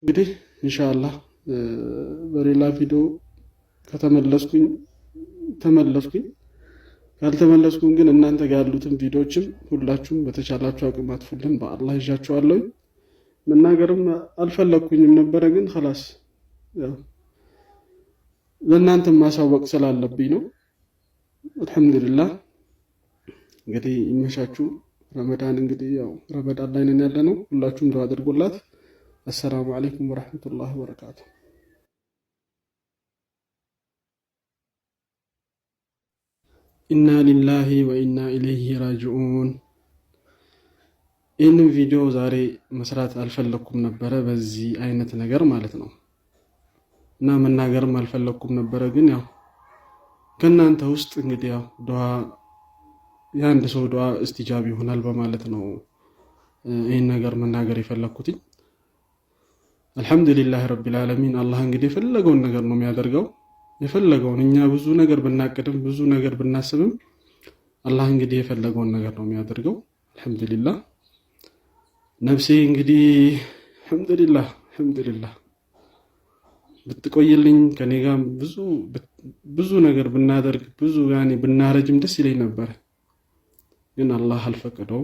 እንግዲህ ኢንሻአላህ በሌላ ቪዲዮ ከተመለስኩኝ ተመለስኩኝ፣ ካልተመለስኩኝ ግን እናንተ ጋር ያሉትን ቪዲዮዎችም ሁላችሁም በተቻላችሁ አቅም አጥፉልን። በአላህ ይዣችኋለሁ። መናገርም አልፈለኩኝም ነበረ፣ ግን خلاص ያው ለእናንተ ማሳወቅ ስላለብኝ ነው። አልহামዱሊላህ እንግዲህ ይመሻችሁ። ረመዳን እንግዲህ ያው ረመዳን ላይ ነን ያለነው። ሁላችሁም ዱዓ አድርጉላት። السلام عليكم ورحمة الله وبركاته. إنا لله وإنا إليه راجعون. إن فيديو زاري مسرات الفلكم نبرة بزي أينة نجار مالتنا. نعم النجار ما الفلكم نبرة جنيا. كنا أنت وست إنجديا دعاء ياندسو دعاء استجابي هنا البا مالتنا. إن نجار من نجار يفلكوتي. አልহামዱሊላህ ረቢል ዓለሚን። አላህ እንግዲህ የፈለገውን ነገር ነው የሚያደርገው። የፈለገውን እኛ ብዙ ነገር ብናቀድም ብዙ ነገር ብናስብም አላህ እንግዲህ የፈለገውን ነገር ነው የሚያደርገው። አልহামዱሊላህ ነፍሴ እንግዲህ አልহামዱሊላህ ብትቆይልኝ ከኔ ጋር ብዙ ነገር ብናደርግ ብዙ ያኔ ብናረጅም ደስ ይለኝ ነበር፣ ግን አላህ አልፈቀደው።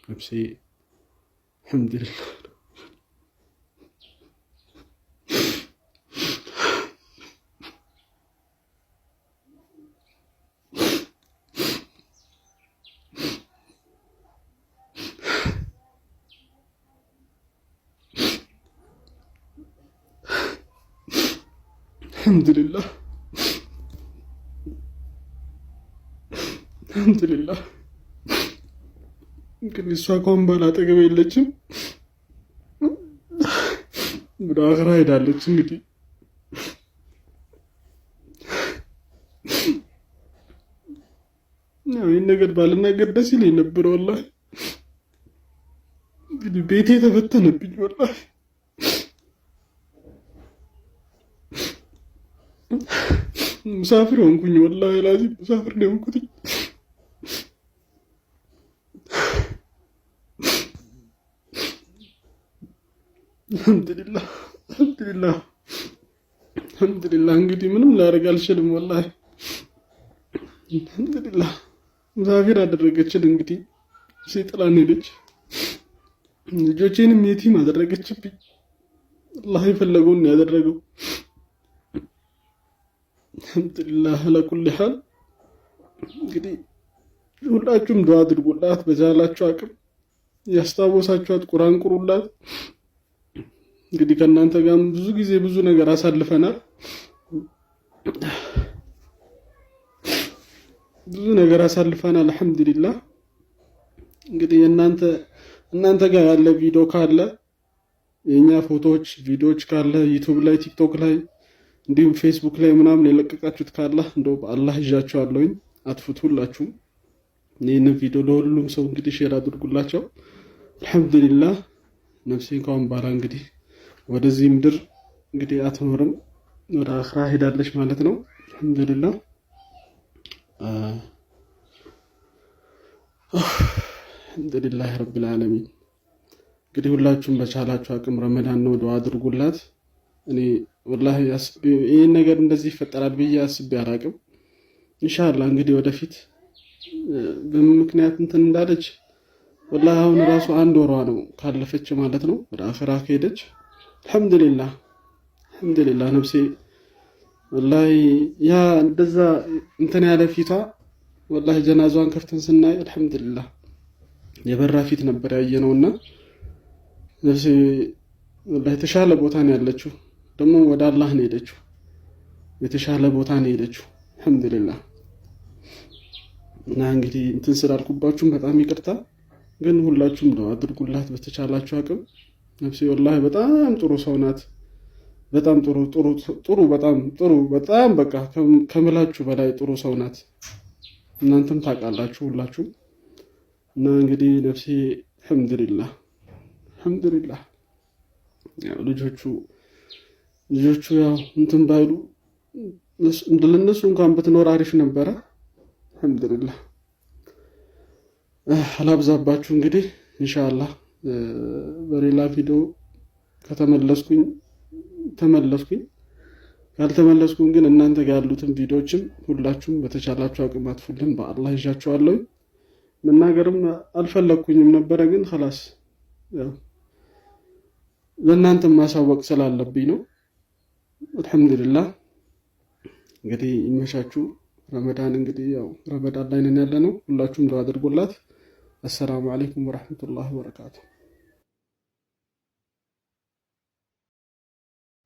ነፍሴ አልহামዱሊላህ አልহামዱሊላህ እንግዲህ እሷ ከሆን በኋላ አጠገቤ የለችም፣ ወደ አኽራ ሄዳለች። እንግዲህ ይህን ነገር ባልናገር ደስ ይለኝ ነበር። ወላሂ እንግዲህ ቤቴ ተበተነብኝ። ወላሂ ሙሳፊር ሆንኩኝ። ወላሂ ላዚም ሙሳፊር ነው ሆንኩት። አልহামዱሊላህ እንግዲህ ምንም ላደርግ አልችልም። ወላሂ አልহামዱሊላህ ሙሳፊር አደረገችን። እንግዲህ ሴጥላን ሄደች፣ ልጆቼንም የቲም አደረገችብኝ። አላህ የፈለገውን ያደረገው። አልহামዱሊላህ ለኩል ሐል እንግዲህ ሁላችሁም ዱዓ አድርጉላት፣ በዛላችሁ አቅም ያስታወሳችኋት ቁርአን ቁሩላት። እንግዲህ ከእናንተ ጋር ብዙ ጊዜ ብዙ ነገር አሳልፈናል፣ አልহামዱሊላህ እንግዲህ እናንተ ጋር ያለ ቪዲዮ ካለ የኛ ፎቶዎች ቪዲዮዎች ካለ ዩቲዩብ ላይ ቲክቶክ ላይ እንዲሁም ፌስቡክ ላይ ምናምን የለቀቃችሁት ካለ እንደው በአላህ ይዣችኋለሁኝ፣ አጥፉት ሁላችሁም። ይህንን ቪዲዮ ለሁሉም ሰው እንግዲህ ሼር አድርጉላቸው። አልহামዱሊላህ ነፍሴ ካሁን በኋላ እንግዲህ ወደዚህ ምድር እንግዲህ አትኖርም፣ ወደ አኽራ ሄዳለች ማለት ነው። አልহামዱሊላህ አልহামዱሊላህ ረቢል ዓለሚን። እንግዲህ ሁላችሁም በቻላችሁ አቅም ረመዳን ነው ዱዓ አድርጉላት። እኔ ወላሂ ይሄን ነገር እንደዚህ ይፈጠራል ብዬ አስቤ አላቅም። ኢንሻአላህ እንግዲህ ወደፊት በምክንያት እንትን እንዳለች ወላሂ አሁን ራሱ አንድ ወሯ ነው ካለፈች ማለት ነው፣ ወደ አኺራ ከሄደች። አልহামዱሊላህ ነፍሴ ወላሂ ያ እንደዛ እንትን ያለ ፊቷ ወላሂ ጀናዛዋን ከፍተን ስናይ አልহামዱሊላህ የበራ ፊት ነበር ያየነውና ነፍሴ ወላሂ የተሻለ ቦታ ነው ያለችው። ደግሞ ወደ አላህ ነው ሄደችው፣ የተሻለ ቦታ ነው ሄደችው። አልহামዱሊላህ እና እንግዲህ እንትን ስላልኩባችሁም በጣም ይቅርታ፣ ግን ሁላችሁም ዱዓ አድርጉላት በተቻላችሁ አቅም። ነፍሴ ወላሂ በጣም ጥሩ ሰው ናት። በጣም ጥሩ በጣም በቃ ከምላችሁ በላይ ጥሩ ሰው ናት። እናንተም ታውቃላችሁ ሁላችሁም። እና እንግዲህ ነፍሴ አልহামዱሊላህ ያው ልጆቹ ያው እንትን ባይሉ ለነሱ እንኳን ብትኖር አሪፍ ነበረ። አልহামዱሊላህ አላብዛባችሁ። እንግዲህ ኢንሻአላህ በሌላ ቪዲዮ ከተመለስኩኝ ተመለስኩኝ፣ ካልተመለስኩኝ ግን እናንተ ጋር ያሉትን ቪዲዮዎችም ሁላችሁም በተቻላችሁ አቅም አጥፉልን። በአላህ ይዣችኋለሁ። መናገርም አልፈለኩኝም ነበረ፣ ግን خلاص ያው ለእናንተ ማሳወቅ ስላለብኝ ነው። አልሐምዱሊላህ እንግዲህ ይመሻችሁ። ረመዳን እንግዲህ ያው ረመዳን ላይ ነን ያለነው። ሁላችሁም ዱዓ አድርጉላት። አሰላሙ አለይኩም ወራህመቱላሂ ወበረካቱ።